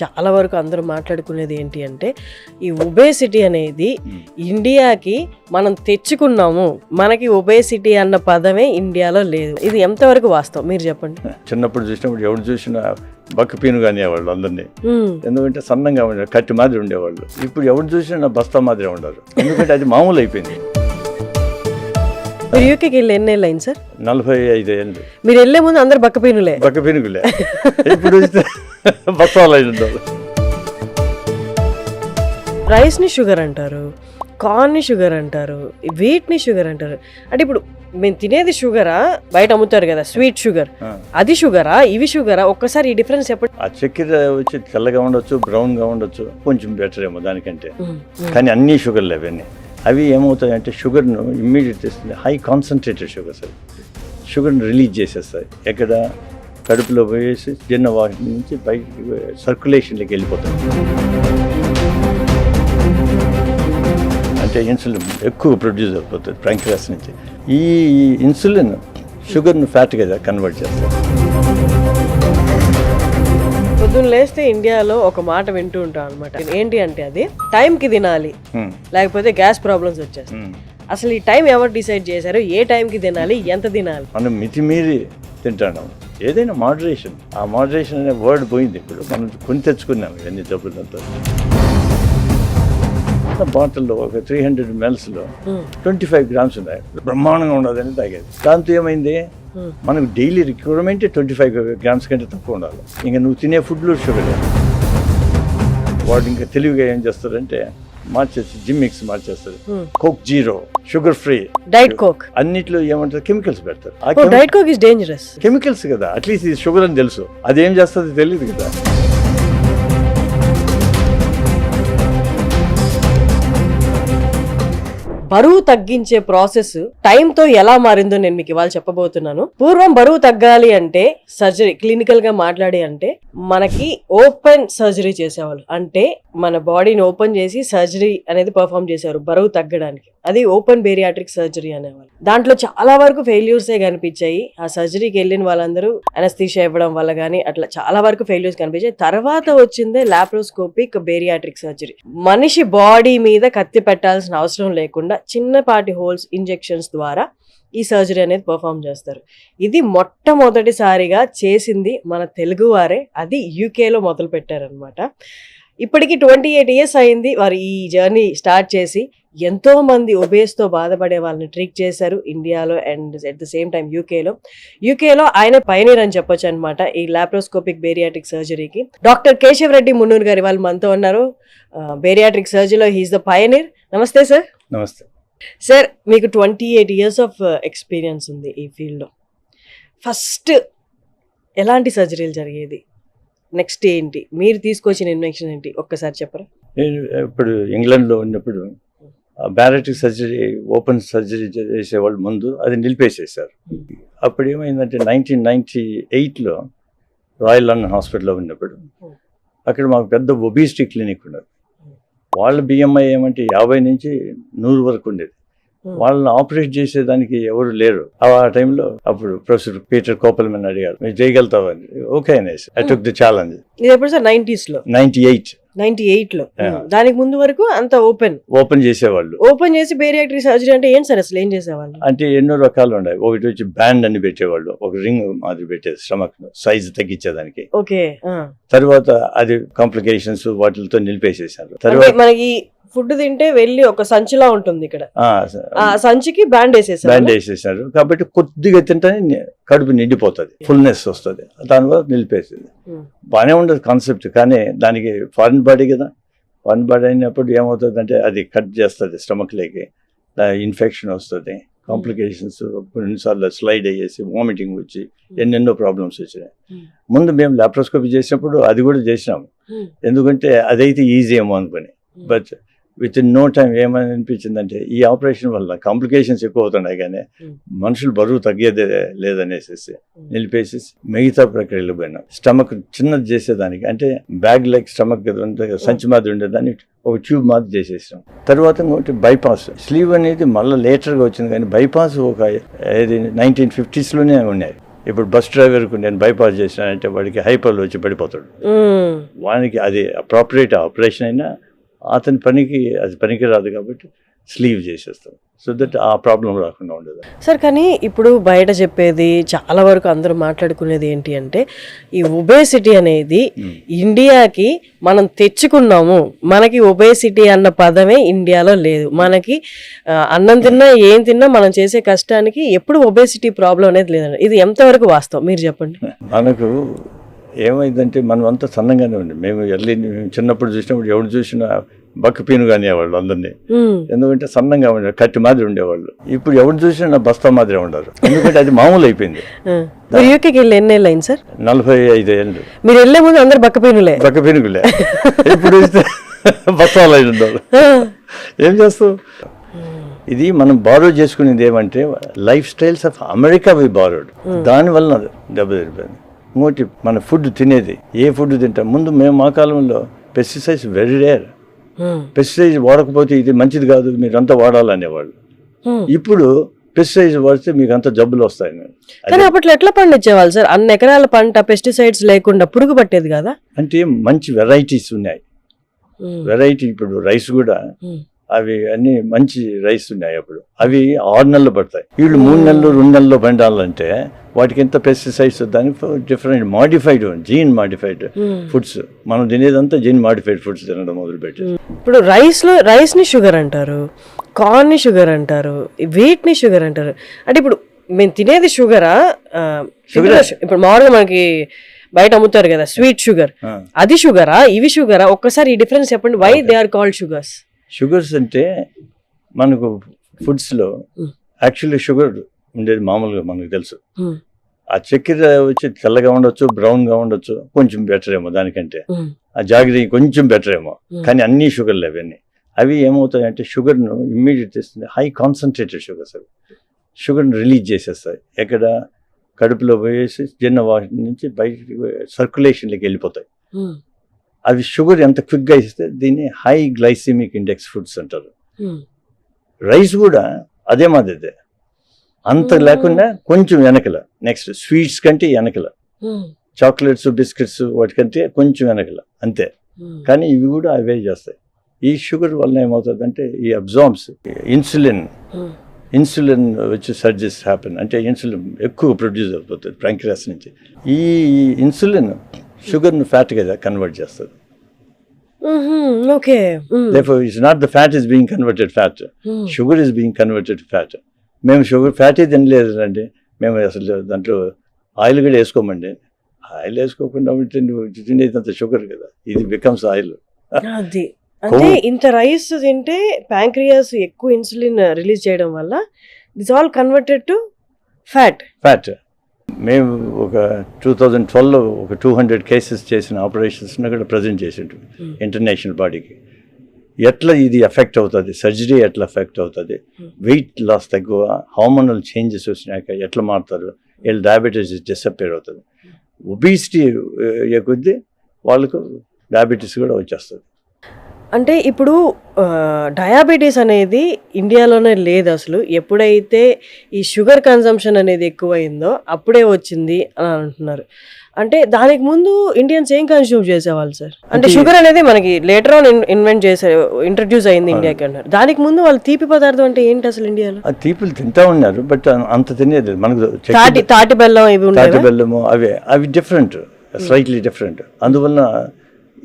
చాలా వరకు అందరూ మాట్లాడుకునేది ఏంటి అంటే ఈ ఒబేసిటీ అనేది ఇండియాకి మనం తెచ్చుకున్నాము, మనకి ఒబేసిటీ అన్న పదమే ఇండియాలో లేదు. ఇది ఎంతవరకు వాస్తవం మీరు చెప్పండి. చిన్నప్పుడు చూసినప్పుడు ఎవరు చూసినా బక్కపీను అనేవాళ్ళు అందరినీ, ఎందుకంటే సన్నంగా ఉండే కట్టి మాదిరి ఉండేవాళ్ళు. ఇప్పుడు ఎవరు చూసినా బస్తా మాదిరి ఉండరు, ఎందుకంటే అది మామూలు అయిపోయింది. మీరు యూకేకి వెళ్ళి ఎన్నేళ్ళు అయింది సార్? 45 ఏళ్ళు. మీరు వెళ్ళే ముందు అందరు బక్కపీనులే. ఇప్పుడు బస్తాలు అయి ఉండవు. రైస్ ని షుగర్ అంటారు, కార్న్ ని షుగర్ అంటారు, వీట్ ని షుగర్ అంటారు. అంటే ఇప్పుడు మేము తినేది షుగరా, బయట అమ్ముతారు కదా స్వీట్ షుగర్, అది షుగరా, ఇవి షుగరా? ఒక్కసారి ఈ డిఫరెన్స్ చెప్పండి. ఆ చక్కెర వచ్చి తెల్లగా ఉండొచ్చు, బ్రౌన్ గా ఉండొచ్చు, కొంచెం బెటర్ ఏమో దానికంటే. కానీ అన్ని షుగర్లు అవన్నీ. అవి ఏమవుతాయంటే షుగర్ను ఇమ్మీడియట్ చేస్తుంది, హై కాన్సన్ట్రేటెడ్ షుగర్స్. అవి షుగర్ని రిలీజ్ చేసేస్తాయి, ఎక్కడ కడుపులో పోయేసి చిన్న వాటి నుంచి బయటికి సర్క్యులేషన్లోకి వెళ్ళిపోతాయి. అంటే ఇన్సులిన్ ఎక్కువ ప్రొడ్యూస్ అయిపోతుంది ప్యాంక్రియాస్ నుంచి. ఈ ఇన్సులిన్ షుగర్ను ఫ్యాట్గా కన్వర్ట్ చేస్తారు. పొద్దున్న లేస్తే ఇండియాలో ఒక మాట వింటూ ఉంటాం అనమాట, ఏంటి అంటే అది టైంకి తినాలి, లేకపోతే గ్యాస్ ప్రాబ్లమ్స్ వచ్చేస్తాయి. అసలు ఈ టైం ఎవరు డిసైడ్ చేశారు? ఏ టైంకి తినాలి, ఎంత తినాలి? మనం మితిమీరి తింటాం. ఏదైనా మోడరేషన్, ఆ మోడరేషన్ అనే వర్డ్ పోయింది. ఇప్పుడు మనం కొని తెచ్చుకున్నాం ఎన్ని డబ్బులంతా. బాటిల్లో ఒక 300 ml 25 grams ఉన్నాయి, బ్రహ్మాండంగా ఉండదని తాగేది. దాంతో ఏమైంది, మనకు డైలీ రిక్వైర్మెంట్ 25 grams కంటే తక్కువ ఉండాలి. ఇంకా నువ్వు తినే ఫుడ్లో షుగర్. వాడు ఇంకా తెలివిగా ఏం చేస్తారంటే మార్చేసి జిమ్ మిక్స్ మార్చేస్తారు. Coke zero, sugar free, diet coke, అన్నిట్లో ఏమంటారు కెమికల్స్ పెడతారు. Diet Coke is dangerous. Chemicals కదా, అట్లీస్ట్ ఇది షుగర్ అని తెలుసు, అదేం చేస్తుంది తెలియదు కదా. బరువు తగ్గించే ప్రాసెస్ టైంతో ఎలా మారిందో నేను మీకు ఇవాళ చెప్పబోతున్నాను. పూర్వం బరువు తగ్గాలి అంటే సర్జరీ, క్లినికల్ గా మాట్లాడి అంటే మనకి ఓపెన్ సర్జరీ చేసేవాళ్ళు. అంటే మన బాడీని ఓపెన్ చేసి సర్జరీ అనేది పర్ఫామ్ చేసేవారు బరువు తగ్గడానికి. అది ఓపెన్ బేరియాట్రిక్ సర్జరీ అనేవాళ్ళు. దాంట్లో చాలా వరకు ఫెయిల్యూర్సే కనిపించాయి. ఆ సర్జరీకి వెళ్ళిన వాళ్ళందరూ అనస్థీషియా ఇవ్వడం వల్ల కానీ అట్లా చాలా వరకు ఫెయిల్యూర్స్ కనిపించాయి. తర్వాత వచ్చిందే లాప్రోస్కోపిక్ బేరియాట్రిక్ సర్జరీ. మనిషి బాడీ మీద కత్తి పెట్టాల్సిన అవసరం లేకుండా చిన్నపాటి హోల్స్, ఇంజెక్షన్స్ ద్వారా ఈ సర్జరీ అనేది పర్ఫామ్ చేస్తారు. ఇది మొట్టమొదటిసారిగా చేసింది మన తెలుగు వారే. అది యూకేలో మొదలు పెట్టారనమాట. ఇప్పటికి 28 years అయింది వారు ఈ జర్నీ స్టార్ట్ చేసి. ఎంతో మంది ఒబేస్తో బాధపడే వాళ్ళని ట్రీట్ చేశారు ఇండియాలో and at the same time యూకేలో ఆయన పైనీర్ అని చెప్పొచ్చు అనమాట ఈ లాప్రోస్కోపిక్ బేరియాట్రిక్ సర్జరీకి. డాక్టర్ కేశవ్ రెడ్డి మున్నూరు గారి వాళ్ళు మనతో ఉన్నారు. బేరియాట్రిక్ సర్జరీలో హీఈస్ ద పైనీర్. నమస్తే సార్. నమస్తే సార్. మీకు 28 years ఆఫ్ ఎక్స్పీరియన్స్ ఉంది ఈ ఫీల్డ్లో. ఫస్ట్ ఎలాంటి సర్జరీలు జరిగేది, నెక్స్ట్ ఏంటి, మీరు తీసుకొచ్చిన ఇన్వెన్షన్ ఏంటి ఒక్కసారి చెప్పరా? నేను ఇప్పుడు ఇంగ్లాండ్లో ఉన్నప్పుడు బేరియాట్రిక్ సర్జరీ, ఓపెన్ సర్జరీ చేసేవాళ్ళు ముందు అది నిలిపేసేసారు. అప్పుడు ఏమైందంటే 1998లో రాయల్ లండన్ హాస్పిటల్లో ఉన్నప్పుడు అక్కడ మాకు పెద్ద ఒబిసిటీ క్లినిక్ ఉన్నది. వాళ్ళ బిఎంఐ ఏమంటే 50 నుంచి 100 వరకు ఉండేది. వాళ్ళని ఆపరేట్ చేసేదానికి ఎవరు లేరు. ఆ టైంలో అప్పుడు ప్రొఫెసర్ పీటర్ కోపల్మన్ అడిగారు, మీరు చేయగలుగుతావని. ఓకే అనేసి ఐ టుక్ ది ఛాలెంజ్. ఇది ఎప్పుడు సార్? 98లో. దానికి ముందు వరకు అంత ఓపెన్ చేసేవాళ్ళు. ఓపెన్ చేసి బేరియాట్రిక్ సర్జరీ అంటే ఏంటి సార్, అసలు ఏం చేసేవాళ్ళు? అంటే ఎన్నో రకాలు ఉన్నాయి. ఒకటి వచ్చి బ్యాండ్ అని పెట్టేవాళ్ళు, ఒక రింగ్ మాదిరి పెట్టేది స్టమక్ సైజ్ తగ్గించేదానికి. ఓకే. తర్వాత అది కాంప్లికేషన్స్ వాటితో నిలిపేసేసారు. తర్వాత మనకి ఫుడ్ తింటే వెళ్ళి ఒక సంచిలా ఉంటుంది ఇక్కడ, ఆ సంచికి బ్యాండ్ వేసేసారు. కాబట్టి కొద్దిగా తింటే కడుపు నిండిపోతుంది, ఫుల్నెస్ వస్తుంది, దానివల్ల నిలిపేసేది. బాగానే ఉండదు కాన్సెప్ట్. కానీ దానికి ఫారిన్ బాడీ కదా, ఫారిన్ బాడీ అయినప్పుడు ఏమవుతుంది అంటే అది కట్ చేస్తుంది స్టమక్ లేకి, ఇన్ఫెక్షన్ వస్తుంది, కాంప్లికేషన్స్, కొన్నిసార్లు స్లైడ్ అయ్యేసి వామిటింగ్ వచ్చి ఎన్నెన్నో ప్రాబ్లమ్స్ వచ్చినాయి. ముందు మేము లాప్రోస్కోపీ చేసినప్పుడు అది కూడా చేసినాము, ఎందుకంటే అదైతే ఈజీ ఏమో అనుకుని. But within no time ఏమని అనిపించిందంటే ఈ ఆపరేషన్ వల్ల కాంప్లికేషన్స్ ఎక్కువ అవుతున్నాయి, కానీ మనుషులు బరువు తగ్గేదే లేదనేసి నిలిపేసి మిగతా ప్రక్రియలు పోయినాం. స్టమక్ చిన్నది చేసేదానికి, అంటే బ్యాగ్ లైక్ స్టమక్ సంచి మాదిరి ఉండేదాన్ని ఒక ట్యూబ్ మాదిరి చేసేసాం. తర్వాత ఇంకోటి బైపాస్. స్లీవ్ అనేది మళ్ళీ లేటర్గా వచ్చింది, కానీ బైపాస్ ఒక 1950s ఉన్నాయి. ఇప్పుడు బస్ డ్రైవర్కు నేను బైపాస్ చేసినానంటే వాడికి హైపర్లు వచ్చి పడిపోతాడు. వానికి అది అప్రాపరియేట్ ఆపరేషన్ అయినా అతని పనికి అది పనికి రాదు కాబట్టి స్లీవ్ చేసేస్తాం. సో దట్ ఆ ప్రాబ్లం రాకుండా ఉండదు. సార్ కానీ ఇప్పుడు బయట చెప్పేది చాలా వరకు అందరూ మాట్లాడుకునేది ఏంటి అంటే ఈ ఒబేసిటీ అనేది ఇండియాకి మనం తెచ్చుకున్నాము, మనకి ఒబేసిటీ అన్న పదమే ఇండియాలో లేదు. మనకి అన్నం తిన్నా ఏం తిన్నా మనం చేసే కష్టానికి ఎప్పుడు ఒబేసిటీ ప్రాబ్లం అనేది లేదండి. ఇది ఎంతవరకు వాస్తవం మీరు చెప్పండి. మనకు ఏమైందంటే మనం అంతా సన్నంగానే ఉంది. మేము చిన్నప్పుడు చూసినప్పుడు ఎవరు చూసినా బక్కపీను కానివ్వాలి అందరినీ, ఎందుకంటే సన్నంగా ఉండేవాళ్ళు, కట్టి మాదిరి ఉండేవాళ్ళు. ఇప్పుడు ఎవరు చూసినా బస్తా మాదిరి ఉండరు, ఎందుకంటే అది మామూలు అయిపోయింది. మీరు యూకేకి వెళ్ళి ఎన్ని ఏళ్ళు అయింది సార్? 45 ఏళ్ళు. మీరు వెళ్ళే ముందు అందరు బక్కపీనులే. ఇప్పుడు బస్తాలు అయి ఉండవు. ఏం చేస్తావు? ఇది మనం బారో చేసుకునేది ఏమంటే lifestyles of America we borrowed, దానివల్ల దెబ్బతిరిపోయింది. ఇంకోటి మన ఫుడ్ తినేది, ఏ ఫుడ్ తింటాం. ముందు మేము మా కాలంలో పెస్టిసైడ్స్ వెరీ రేర్, పెస్టిసైడ్స్ వాడకపోతే ఇది మంచిది కాదు మీరంతా వాడాలనేవాళ్ళు. ఇప్పుడు పెస్టిసైడ్స్ వాడితే మీకు అంత జబ్బులు వస్తాయి. కానీ అప్పట్లో ఎట్లా పండించేవాళ్ళు సార్? అన్ని ఎకరాల పంట పెస్టిసైడ్స్ లేకుండా పురుగు పట్టేది కదా. అంటే మంచి వెరైటీస్ ఉన్నాయి. వెరైటీ ఇప్పుడు రైస్ కూడా అవి అన్ని మంచి రైస్ ఉన్నాయి. అప్పుడు అవి 6 నెలలు పడతాయి, వీళ్ళు 3 నెలలు 2 నెలల్లో పండాలంటే వాటికి ఎంత పెస్టిసైడ్స్, దానికి different modified gene modified foods. మనం తినేదంతా జీన్ మాడిఫైడ్ ఫుడ్స్ తినడం మొదలుపెట్టి. ఇప్పుడు రైస్ ని షుగర్ అంటారు, కార్న్ ని షుగర్ అంటారు, వీట్ ని షుగర్ అంటారు. అంటే ఇప్పుడు మేము తినేది షుగరా? ఇప్పుడు మామూలుగా మనకి బయట అమ్ముతారు కదా స్వీట్ షుగర్, అది షుగరా ఇవి షుగరా? ఒక్కసారి ఈ డిఫరెన్స్ చెప్పండి. Why they are called sugars? Sugars అంటే మనకు ఫుడ్స్లో యాక్చువల్లీ షుగర్ ఉండేది మామూలుగా మనకు తెలుసు. ఆ చక్కెర వచ్చి తెల్లగా ఉండొచ్చు, బ్రౌన్గా ఉండొచ్చు, కొంచెం బెటర్ ఏమో దానికంటే. ఆ జాగ్రత్త కొంచెం బెటర్ ఏమో, కానీ అన్ని షుగర్లు అవన్నీ. అవి ఏమవుతాయంటే షుగర్ను ఇమ్మీడియట్ చేస్తుంది. హై కాన్సన్ట్రేటెడ్ షుగర్స్ అవి షుగర్ను రిలీజ్ చేసేస్తాయి. ఎక్కడ కడుపులో పోయేసి జీర్ణవాహి నుంచి బయటికి సర్క్యులేషన్లోకి వెళ్ళిపోతాయి. అవి షుగర్ ఎంత క్విక్గా ఇస్తే దీన్ని హై గ్లైసిమిక్ ఇండెక్స్ ఫుడ్స్ అంటారు. రైస్ కూడా అదే మాదిరిదే, అంత లేకుండా కొంచెం వెనకల. నెక్స్ట్ స్వీట్స్ కంటే వెనకల, చాక్లెట్స్ బిస్కెట్స్ వాటికంటే కొంచెం వెనకల అంతే. కానీ ఇవి కూడా అవే చేస్తాయి. ఈ షుగర్ వల్ల ఏమవుతుందంటే ఈ అబ్జార్బ్స్ ఇన్సులిన్ వచ్చి సర్జెస్ హ్యాపెన్, అంటే ఇన్సులిన్ ఎక్కువ ప్రొడ్యూస్ అయిపోతుంది ప్యాంక్రియాస్ నుంచి. ఈ ఇన్సులిన్ షుగర్ను ఫ్యాట్గా కన్వర్ట్ చేస్తుంది. Therefore, it's not the fat is being converted fat. Sugar is being converted to fat. మేము షుగర్ ఫ్యాటే తినలేదు అండి. మేము అసలు దాంట్లో ఆయిల్ కూడా వేసుకోమండి. ఆయిల్ వేసుకోకుండా తినేదంత షుగర్ కదా, ఇది బికమ్స్ ఆయిల్. అది అంటే ఇంత రైస్ తింటే ప్యాంక్రియాస్ ఎక్కువ ఇన్సులిన్ రిలీజ్ చేయడం వల్ల this all converted to fat. మేము ఒక 2012లో ఒక 200 కేసెస్ చేసిన ఆపరేషన్స్ కూడా ప్రజెంట్ చేసిండు ఇంటర్నేషనల్ బాడీకి. ఎట్లా ఇది ఎఫెక్ట్ అవుతుంది, సర్జరీ ఎట్లా ఎఫెక్ట్ అవుతుంది, వెయిట్ లాస్ తక్కువ, హార్మోనల్ చేంజెస్ వచ్చినాక ఎట్లా మారుతారు, వీళ్ళు డయాబెటీస్ డిసప్పేర్ అవుతుంది. ఒబిసిటీ కొద్దీ వాళ్ళకు డయాబెటీస్ కూడా వచ్చేస్తుంది. అంటే ఇప్పుడు డయాబెటీస్ అనేది ఇండియాలోనే లేదు అసలు. ఎప్పుడైతే ఈ షుగర్ కన్సంప్షన్ అనేది ఎక్కువైందో అప్పుడే వచ్చింది అని అంటున్నారు. అంటే దానికి ముందు ఇండియన్స్ ఏం కన్స్యూమ్ చేసేవాళ్ళు సార్? అంటే షుగర్ అనేది మనకి లేటర్ ఆన్ ఇంట్రడ్యూస్ అయింది ఇండియాకి అన్నారు. దానికి ముందు వాళ్ళు తీపి పదార్థం అంటే ఏంటి అసలు ఇండియాలో? తీపిలు తింటా ఉన్నారు, బట్ అంత తినేది మనకు తాటి బెల్లం ఇవి తాటి బెల్లము అవి డిఫరెంట్, స్లైట్లీ డిఫరెంట్. అందువల్ల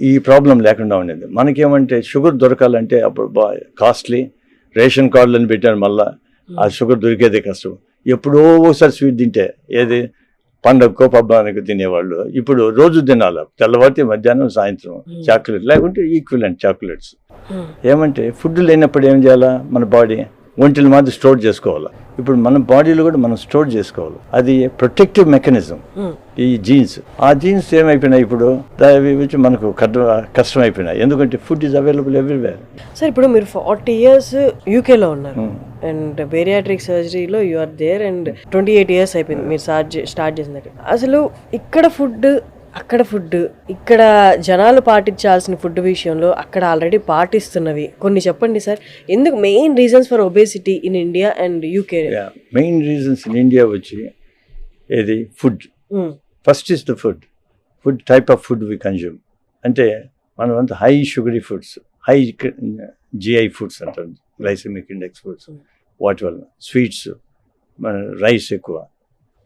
ఈ ప్రాబ్లం లేకుండా ఉండేది. మనకేమంటే షుగర్ దొరకాలంటే అప్పుడు కాస్ట్లీ, రేషన్ కార్డులను పెట్టారు, మళ్ళీ ఆ షుగర్ దొరికేదే కష్టం. ఎప్పుడో ఒకసారి స్వీట్ తింటే, ఏది పండగకో పబ్బానికి తినేవాళ్ళు. ఇప్పుడు రోజు తినాలి, తెల్లవారితే మధ్యాహ్నం సాయంత్రం చాక్లెట్, లేకుంటే ఈక్వలెంట్ చాక్లెట్స్. ఏమంటే ఫుడ్ లేనప్పుడు ఏం చేయాలా, మన బాడీ ఒంటిని మాత్రం స్టోర్ చేసుకోవాలి. ఇప్పుడు మన బాడీలో కూడా మనం స్టోర్ చేసుకోవాలి. అది ప్రొటెక్టివ్ మెకానిజం. ఈ జీన్స్, ఆ జీన్స్ ఏమైపోయినాయి ఇప్పుడు, అవి వచ్చి మనకు కష్టం అయిపోయినాయి. ఎందుకంటే food is available everywhere. Sir ఇప్పుడు మీరు 40 years యూకేలో ఉన్నారు అండ్ బేరియాట్రిక్ సర్జరీలో you are there and 28 years అయిపోయింది మీరు స్టార్ట్ చేసిన. అసలు ఇక్కడ ఫుడ్, అక్కడ ఫుడ్, ఇక్కడ జనాలు పాటించాల్సిన ఫుడ్ విషయంలో అక్కడ ఆల్రెడీ పాటిస్తున్నవి కొన్ని చెప్పండి సార్. ఎందుకు main reasons for obesity in India and UK? Main reasons in India వచ్చి ఏది food. First is the food type of food we consume. అంటే మనం అంతా high sugary foods, high GI foods అంటారు, గ్లైసెమిక్ ఇండెక్స్ ఫుడ్స్. వాటి వల్ల sweets, మన rice ఎక్కువ,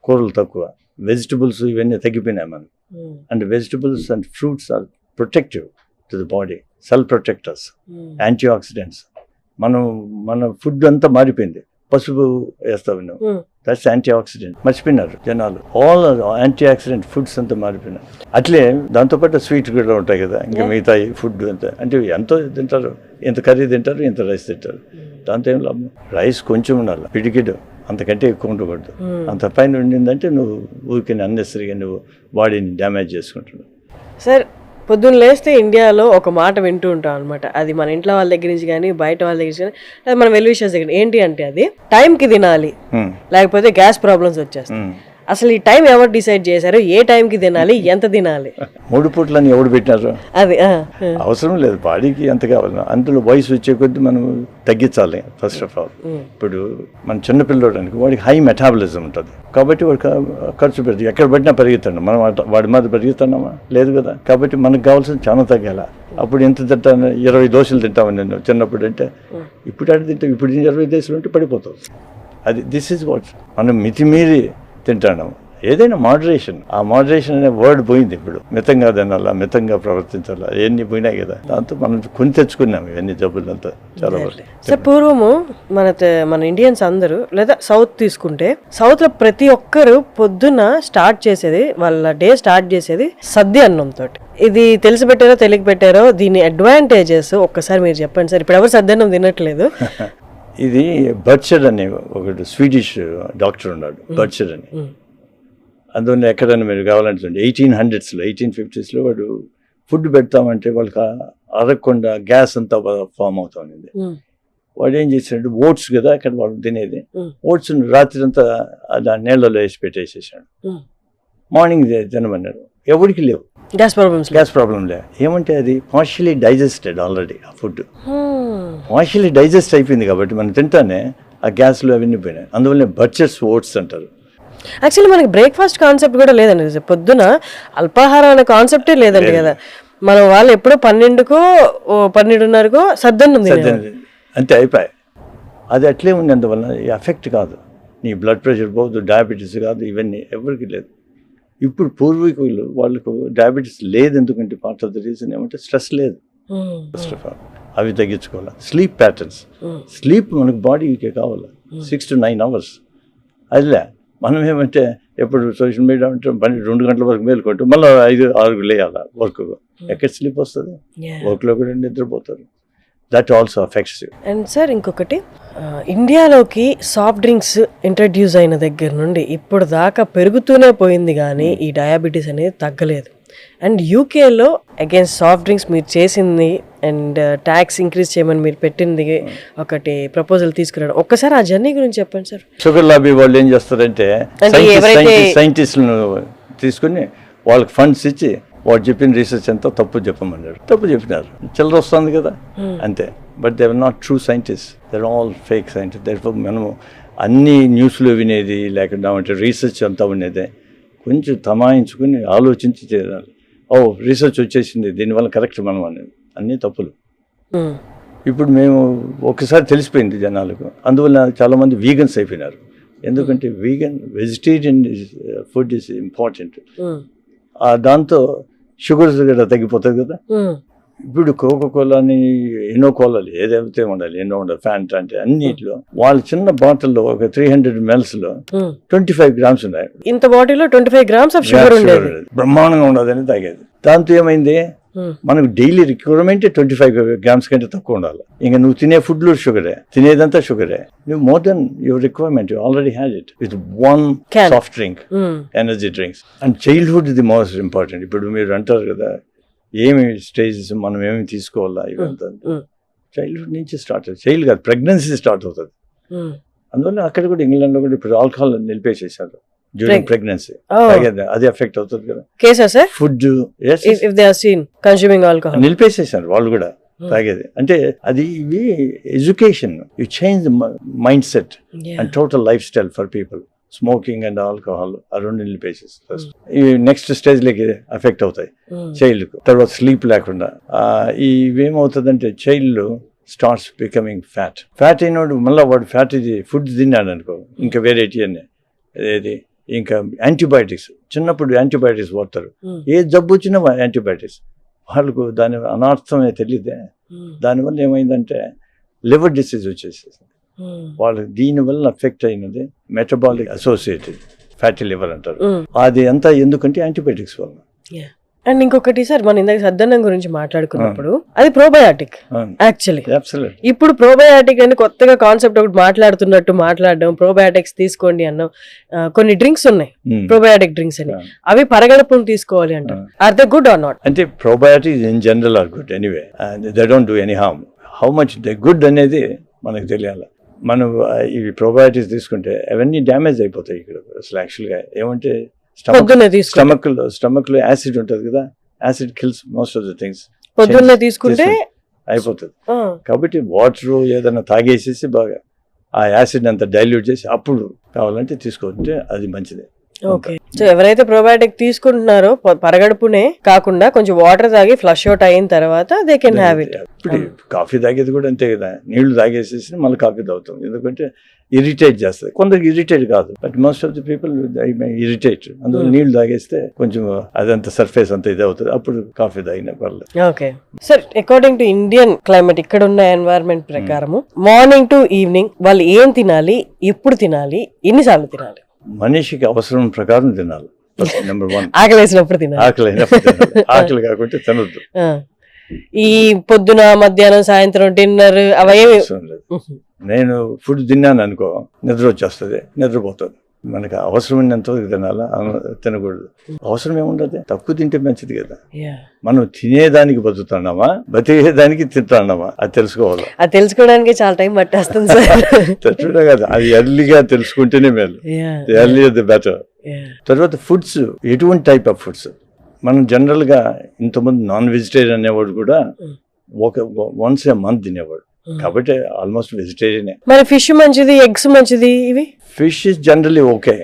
కూరలు తక్కువ, వెజిటబుల్స్ ఇవన్నీ తగ్గిపోయినాయి మనం. And vegetables and fruits are protective to the body, cell protectors, antioxidants. మన ఫుడ్ అంతా మారిపోయింది. పసుపు వేస్తావు నువ్వు, దట్స్ యాంటీ ఆక్సిడెంట్. మర్చిపోయినారు జనాలు. ఆల్ యాంటీ ఆక్సిడెంట్ ఫుడ్స్ అంతా మారిపోయినాయి. అట్లే దాంతోపాటు స్వీట్ కూడా ఉంటాయి కదా, ఇంకా మిగతా ఫుడ్ అంతా. అంటే ఎంతో తింటారు, ఇంత కర్రీ తింటారు, ఇంత రైస్ తింటారు. దాంతో ఏం లాభం? రైస్ కొంచెం ఉండాలి, పిడికిడు, అంతకంటే ఎక్కువ ఉండకూడదు. అంత పైన ఉండిందంటే నువ్వు ఊరికి అన్నెసరిగా నువ్వు బాడీని డ్యామేజ్ చేసుకుంటున్నావు. సార్, పొద్దున్న లేస్తే ఇండియాలో ఒక మాట వింటూ ఉంటాం అనమాట. అది మన ఇంట్లో వాళ్ళ దగ్గర నుంచి కానీ, బయట వాళ్ళ దగ్గర నుంచి కానీ, అది మన వెల్ విషర్స్ దగ్గర. ఏంటి అంటే అది టైంకి తినాలి, లేకపోతే గ్యాస్ ప్రాబ్లమ్స్ వచ్చేస్తాయి. అసలు ఈ టైం ఎవరు డిసైడ్ చేశారు? ఏ టైంకి తినాలి, ఎంత తినాలి? 3 పూట్లని ఎవరు పెట్టినారు? అది అవసరం లేదు, బాడీకి ఎంత కావాలి. అందులో వయసు వచ్చే కొద్దీ మనం తగ్గించాలి. ఫస్ట్ ఆఫ్ ఆల్ ఇప్పుడు మన చిన్నపిల్లడు అనుకో, వాడికి హై మెటాబలిజం ఉంటుంది కాబట్టి వాడు ఖర్చు పెడుతుంది. ఎక్కడ పడినా పెరుగుతాడు. మనం వాడి మీద పెరుగుతున్నామా? లేదు కదా. కాబట్టి మనకు కావాల్సింది చాలా తగ్గాల. అప్పుడు ఎంత తింటాను? 20 దోశలు తింటామని నేను చిన్నప్పుడు. అంటే ఇప్పుడు అటు తింటాం. ఇప్పుడు 20 దోశలు ఉంటే పడిపోతావు. అది దిస్ ఈజ్ వాట్ మనం మితిమీరి తింటాను. ఏదైనా మోడరేషన్, ఆ మోడరేషన్ అనే వర్డ్ పోయింది. ఇప్పుడు మితంగా తినాలా, మితంగా ప్రవర్తించాలా, ఇవన్నీ పోయినాయి కదా. దాంతో మనం కొని తెచ్చుకున్నాం ఇవన్నీ జబ్బులంతా చాలా వరకు. సార్, పూర్వము మన ఇండియన్స్ అందరూ, లేదా సౌత్ తీసుకుంటే, సౌత్ లో ప్రతి ఒక్కరు పొద్దున్న స్టార్ట్ చేసేది, వాళ్ళ డే స్టార్ట్ చేసేది సద్ది అన్నంతో. ఇది తెలిసి పెట్టారో తెలియక పెట్టారో, దీని అడ్వాంటేజెస్ ఒక్కసారి మీరు చెప్పండి సార్. ఇప్పుడు ఎవరు సద్ది అన్నం తినట్లేదు. ఇది బర్చర్ అనే ఒకటి స్వీడిష్ డాక్టర్ ఉన్నాడు, బర్చర్ అని. అందువల్ల ఎక్కడైనా మీరు కావాలంటే 1800s, 1850s వాడు ఫుడ్ పెడతామంటే వాళ్ళకి అరగకుండా గ్యాస్ అంతా ఫామ్ అవుతా ఉంది. వాడు ఏం చేశాడు, ఓట్స్ కదా అక్కడ వాళ్ళు తినేది, ఓట్స్ రాత్రి అంతా దాని నీళ్ళలో వేసి పెట్టేసేసాడు. మార్నింగ్ తినమన్నాడు. ఎవరికి లేవు గ్యాస్ ప్రాబ్లం లే. ఏమంటే అది పార్షియలీ డైజెస్టెడ్ ఆల్రెడీ. ఆ ఫుడ్ పార్షియలీ డైజెస్ట్ అయిపోయింది కాబట్టి మనం తింటానే ఆ గ్యాస్లో అవన్నీ పోయినాయి. అందువల్ల బర్చర్స్ ఓట్స్ అంటారు. యాక్చువల్లీ మనకి బ్రేక్ఫాస్ట్ కాన్సెప్ట్ కూడా లేదండి. పొద్దున అల్పాహారం అనే కాన్సెప్టే లేదండి కదా. మన వాళ్ళు ఎప్పుడో 12కో 12:30కో సద్దన్నం అంతే అయిపోయాయి. అది అట్లే ఉంది. అందువల్ల ఎఫెక్ట్ కాదు, నీ బ్లడ్ ప్రెషర్ పోదు, డయాబెటీస్ కాదు, ఇవన్నీ ఎవరికి లేదు. ఇప్పుడు పూర్వీకులు వాళ్ళకు డయాబెటీస్ లేదు. ఎందుకంటే పార్ట్ ఆఫ్ ద రీజన్ ఏమంటే స్ట్రెస్ లేదు. ఫస్ట్ ఆఫ్ ఆల్ అవి తగ్గించుకోవాలి. స్లీప్ ప్యాటర్న్స్, స్లీప్ మనకు బాడీకి కావాలి 6 to 9 hours. అదిలే మనం ఏమంటే ఎప్పుడు సోషల్ మీడియా అంటే 2 గంటల వరకు మేలుకుంటూ మళ్ళీ 5-6 లేయాలి వర్క్. ఎక్కడ స్లీప్ వస్తుంది? వర్క్లో కూడా నిద్రపోతారు. That also affects you. And sir, ఇంకొకటి, ఇండియాలోకి సాఫ్ట్ డ్రింక్స్ ఇంట్రడ్యూస్ అయిన దగ్గర నుండి ఇప్పుడు దాకా పెరుగుతూనే పోయింది, కానీ ఈ డయాబెటీస్ అనేది తగ్గలేదు. అండ్ యూకేలో అగైన్స్ సాఫ్ట్ డ్రింక్స్ మీరు చేసింది అండ్ ట్యాక్స్ ఇంక్రీజ్ చేయమని మీరు పెట్టింది ఒకటి ప్రపోజల్ తీసుకురావడం, ఒక్కసారి ఆ జర్నీ గురించి చెప్పండి సార్. షుగర్ లాబీ వాళ్ళు ఏం చేస్తారంటే సైంటిస్టులను తీసుకుని వాళ్ళకి ఫండ్స్ ఇచ్చి వాడు చెప్పిన రీసెర్చ్ అంతా తప్పు చెప్పమన్నారు. తప్పు చెప్పినారు, చిల్లర వస్తుంది కదా అంతే. But they are not true scientist, they are all fake scientist. Therefore మనము అన్ని న్యూస్లో వినేది లేకుండా అంటే రీసెర్చ్ అంతా ఉండేదే కొంచెం తమాయించుకుని ఆలోచించి చేయాలి. ఓ రీసెర్చ్ వచ్చేసింది, దీనివల్ల కరెక్ట్ మనం అనేది, అన్నీ తప్పులు. ఇప్పుడు మేము ఒకసారి తెలిసిపోయింది జనాలకు. అందువల్ల చాలామంది వీగన్స్ అయిపోయినారు. ఎందుకంటే వెజిటేరియన్ ఫుడ్ ఈజ్ ఇంపార్టెంట్. దాంతో షుగర్స్ కూడా తగ్గిపోతుంది కదా. ఇప్పుడు కోకోకోలాని ఎన్నో కోలాలు ఏదైతే ఉండాలి, ఎన్నో ఉండాలి, ఫ్యాంట్ అంటే అన్నిట్లో వాళ్ళ చిన్న బాటిల్లో ఒక 300 ml లో 25 grams ఉన్నాయి. ఇంత బాటిల్లో 25 grams ఆఫ్ షుగర్ ఉండేది, బ్రహ్మాండంగా ఉండదని తాగేది. దాంతో ఏమైంది, మనకు డైలీ రిక్వైర్మెంట్ 25 grams కంటే తక్కువ ఉండాలి. ఇంకా నువ్వు తినే ఫుడ్ లో షుగరే, తినేదంతా షుగరే. నువ్వు more than your requirement, you already had it with one soft drink, energy drinks. And childhood the most important. ఇప్పుడు మీరు అంటారు కదా ఏమి స్టేజెస్ మనం ఏమి తీసుకోవాలా, ఇవంతా చైల్డ్హుడ్ నుంచి స్టార్ట్ అవుతుంది. చైల్డ్ కాదు, ప్రెగ్నెన్సీ స్టార్ట్ అవుతుంది. అందువల్ల అక్కడ కూడా ఇంగ్లాండ్ లో కూడా ఇప్పుడు ఆల్కహాల్ నిలిపేసేసారు డ్యూరింగ్ ప్రెగ్నెన్సీ. అది ఎఫెక్ట్ అవుతుంది కదా. ఫుడ్ నిలిపేసేసారు వాళ్ళు కూడా తాగేది. అంటే అది ఇవి education, you change mind set and total life style for people. Smoking and alcohol ఆ రెండు నిలిపేసేసి ఫస్ట్ ఈ నెక్స్ట్ స్టేజ్లోకి ఎఫెక్ట్ అవుతాయి చైల్డ్కు. తర్వాత స్లీప్ లేకుండా ఇవేమవుతుందంటే చైల్డ్ స్టార్ట్స్ బికమింగ్ ఫ్యాట్ అయినోడు మళ్ళీ వాడు ఫ్యాట్ ఇది ఫుడ్ తిన్నాడు అనుకో ఇంకా వెరైటీ అని ఏది ఇంకా యాంటీబయాటిక్స్ చిన్నప్పుడు యాంటీబయాటిక్స్ వాడతారు, ఏ జబ్బు వచ్చినా యాంటీబయాటిక్స్. వాళ్ళకు దాని అనర్థమే తెలియదే. దానివల్ల ఏమైందంటే లివర్ డిసీజ్ వచ్చేసేసి వాళ్ళకి దీనివల్ల ఎఫెక్ట్ అయినది మెటబాలిక్ అసోసియేటెడ్ ఫ్యాటీ లివర్ అంటారు. అది అంతా ఎందుకంటే యాంటీబయాటిక్స్ వల్ల. అండ్ ఇంకొకటి సార్, మనం ఇందాక సద్దన్నం గురించి మాట్లాడుకున్నప్పుడు అది ప్రోబయాటిక్ యాక్చువల్లీ. ఇప్పుడు ప్రోబయాటిక్ అని కొత్తగా కాన్సెప్ట్ ఒకటి మాట్లాడడం, ప్రోబయాటిక్స్ తీసుకోండి అన్నాం. కొన్ని డ్రింక్స్ ఉన్నాయి ప్రోబయాటిక్ డ్రింక్స్ అని, అవి పరగడుపును తీసుకోవాలి అంటారు. Are they good or not? అంటే probiotics in general are good anyway, they don't do any harm. How much they good అనేది మనకు తెలియాలి. మనం ఇవి ప్రోబయాటిక్స్ తీసుకుంటే అవన్నీ డ్యామేజ్ అయిపోతాయి ఇక్కడ అసలు. యాక్చువల్గా ఏమంటే స్టమక్ లో యాసిడ్ ఉంటది కదా, acid kills most of the things. పొద్దున్నే తీసుకుంటే అయిపోతుంది. కాబట్టి వాటర్ ఏదైనా తాగేసేసి బాగా ఆ యాసిడ్ అంతా డైల్యూట్ చేసి అప్పుడు కావాలంటే తీసుకుంటే అది మంచిది. ఓకే. సో ఎవరైతే ప్రోబయాటిక్ తీసుకుంటున్నారో పరగడుపునే కాకుండా కొంచెం వాటర్ తాగి ఫ్లష్ అవుట్ అయిన తర్వాత దే కెన్ హ్యావ్ ఇట్. ఇప్పుడు కాఫీ తాగేది కూడా అంతే కదా, నీళ్లు తాగేసేసి మళ్ళీ కాఫీ తాగుతాం. ఎందుకంటే ఇరిటేట్ చేస్తుంది. కొందరికి ఇరిటేట్ కాదు, but most of the people irritate. అందువల్ల నీళ్లు తాగేస్తే కొంచెం అదంతా సర్ఫేస్ అంతా ఇది అవుతుంది, అప్పుడు కాఫీ తాగిన పర్లేదు. Okay sir, according to Indian climate, ఇక్కడ ఉన్న ఎన్వైరన్మెంట్ ప్రకారము మార్నింగ్ టు ఈవినింగ్ వాళ్ళు ఏం తినాలి, ఎప్పుడు తినాలి, ఎన్నిసార్లు తినాలి? మనిషికి అవసరం ప్రకారం తినాలి. నెంబర్ 1, ఆకలి వేసినప్పుడు తినాలి. ఆకలి కాకుంటే తినొద్దు. ఈ పొద్దున మధ్యాహ్నం సాయంత్రం డిన్నర్ అవేమి నేను ఫుడ్ తిన్నాను అనుకో నిద్ర వచ్చేస్తుంది, నిద్రపోతుంది. మనకి అవసరమైనంత తినాలా, తినకూడదు. అవసరం ఏముండదు, తక్కువ తింటే మంచిది కదా. మనం తినేదానికి బతుకుతున్నామా, బతికేదానికి తింటున్నామా, అది తెలుసుకోవాలి. అది తెలుసుకోవడానికి చాలా టైం పట్టేస్తుంది సార్. కదా, అది ఎర్లీగా తెలుసుకుంటేనే మేలు. Early the better. తర్వాత ఫుడ్స్, ఎటువంటి టైప్ ఆఫ్ ఫుడ్స్. మనం జనరల్ గా ఇంతకుముందు నాన్ వెజిటేరియన్ అనేవాడు కూడా వన్స్ ఏ మంత్ తినేవాడు, కాబట్టి ఆల్మోస్ట్ వెజిటేరియనే. మరి ఫిష్ మంచిది, ఎగ్స్ మంచిది. ఇవి ఫిష్ ఇస్ జనరలీ ఓకే,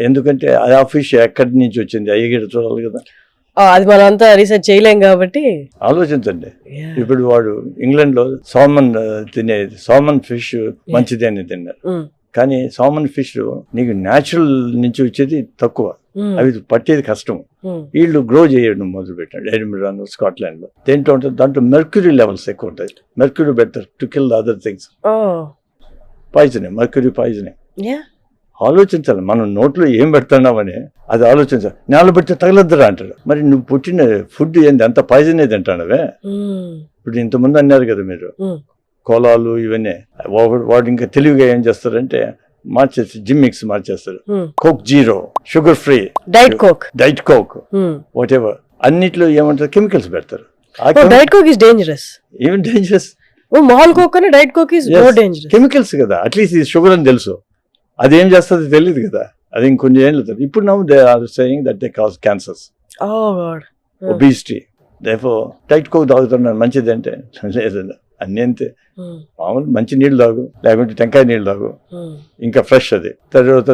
ఎందుకంటే ఆ ఫిష్ ఎక్కడి నుంచి వచ్చింది అయ్యి చూడాలి కదా. అది మనం అంతా రీసెర్చ్ చేయలేం కాబట్టి ఆలోచించండి. ఇప్పుడు వాడు ఇంగ్లాండ్ లో సాల్మన్ ఫిష్ మంచిది అని తిన్నారు, కానీ సాల్మన్ ఫిష్ నీకు న్యాచురల్ నుంచి వచ్చేది తక్కువ, అవి పట్టేది కష్టం. వీళ్ళు గ్రో చేయడం మొదలు పెట్టాడు ఎడిన్బరా, స్కాట్లాండ్ లో. దేంట్లో ఉంటుంది, దాంట్లో మెర్క్యూరీ లెవెల్స్ ఎక్కువ ఉంటాయి. Mercury better to kill other things. పాయిజనే, మెర్క్యూరీ పాయిజనే. ఆలోచించాలి, మనం నోట్లో ఏం పెడుతున్నామని అది ఆలోచించాలి. నేల పెడితే తగలద్దురా అంటాడు. మరి నువ్వు పుట్టిన ఫుడ్ ఏంది, అంత పాయిజన్ ఏది అంటానవే. ఇప్పుడు ఇంతమంది అన్నారు కదా మీరు, కోలాలు ఇవన్నీ. వాడు ఇంకా తెలివిగా ఏం చేస్తారంటే మార్చేసి జిమ్ మిక్స్ మార్చేస్తారు. Coke zero, sugar free, diet Coke, whatever, అన్నిట్లో ఏమంటారు కెమికల్స్ పెడతారు. Diet Coke is dangerous. Even dangerous. మాల్ కోక్ అని diet Coke is more dangerous. Chemicals కదా, అట్లీస్ట్ ఇది షుగర్ అని తెలుసు, అదేం చేస్తుంది తెలియదు కదా. అది ఇంకొన్ని ఏళ్ళు. ఇప్పుడు now they are saying that they cause cancers, obesity. Therefore diet Coke తాగుతున్నాను మంచిది అంటే లేదండి, అన్నీ అంతే. మామూలు మంచి నీళ్ళు తాగు, లేకుంటే టెంకాయ నీళ్ళు తాగు, ఇంకా ఫ్రెష్. అది తర్వాత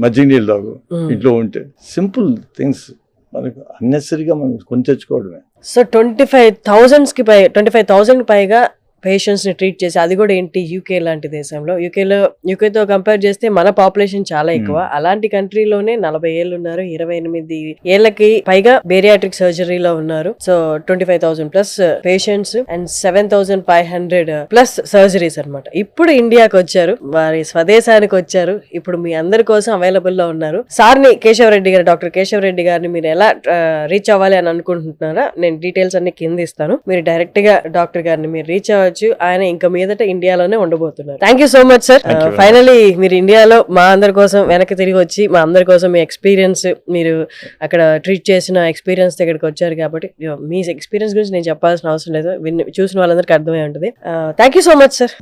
మజ్జిగ నీళ్ళు తాగు ఇంట్లో ఉంటే. సింపుల్ థింగ్స్ మనకు అన్నెసరీగా మనం కొని తెచ్చుకోవడమే. సో 25,000 పైగా పేషెంట్స్ ని ట్రీట్ చేసి, అది కూడా ఏంటి యూకే లాంటి దేశంలో. యూకేతో కంపేర్ చేస్తే మన పాపులేషన్ చాలా ఎక్కువ. అలాంటి కంట్రీలోనే 40 ఏళ్ళు ఉన్నారు, 28 ఏళ్లకి పైగా బేరియాట్రిక్ సర్జరీలో ఉన్నారు. So 25,000 plus patients and 7,500 plus surgeries అన్నమాట. ఇప్పుడు ఇండియాకి వచ్చారు, వారి స్వదేశానికి వచ్చారు. ఇప్పుడు మీ అందరి కోసం అవైలబుల్ లో ఉన్నారు. సార్ని కేశవరెడ్డి గారు, డాక్టర్ కేశవరెడ్డి గారిని మీరు ఎలా రీచ్ అవ్వాలి అని అనుకుంటున్నారా, నేను డీటెయిల్స్ అన్ని కింద ఇస్తాను. మీరు డైరెక్ట్ గా డాక్టర్ గారిని మీరు రీచ్ అవ్వచ్చు. ఆయన ఇంకా మీదట ఇండియాలోనే ఉండబోతున్నారు. Thank you so much sir. Finally మీరు ఇండియాలో మా అందరి కోసం వెనక్కి తిరిగి వచ్చి మా అందరి కోసం మీ ఎక్స్పీరియన్స్, మీరు అక్కడ ట్రీట్ చేసిన ఎక్స్పీరియన్స్ దగ్గరికి వచ్చారు కాబట్టి మీ ఎక్స్పీరియన్స్ గురించి నేను చెప్పాల్సిన అవసరం లేదు, చూసిన వాళ్ళందరికీ అర్థమై ఉంటుంది. Thank you so much sir.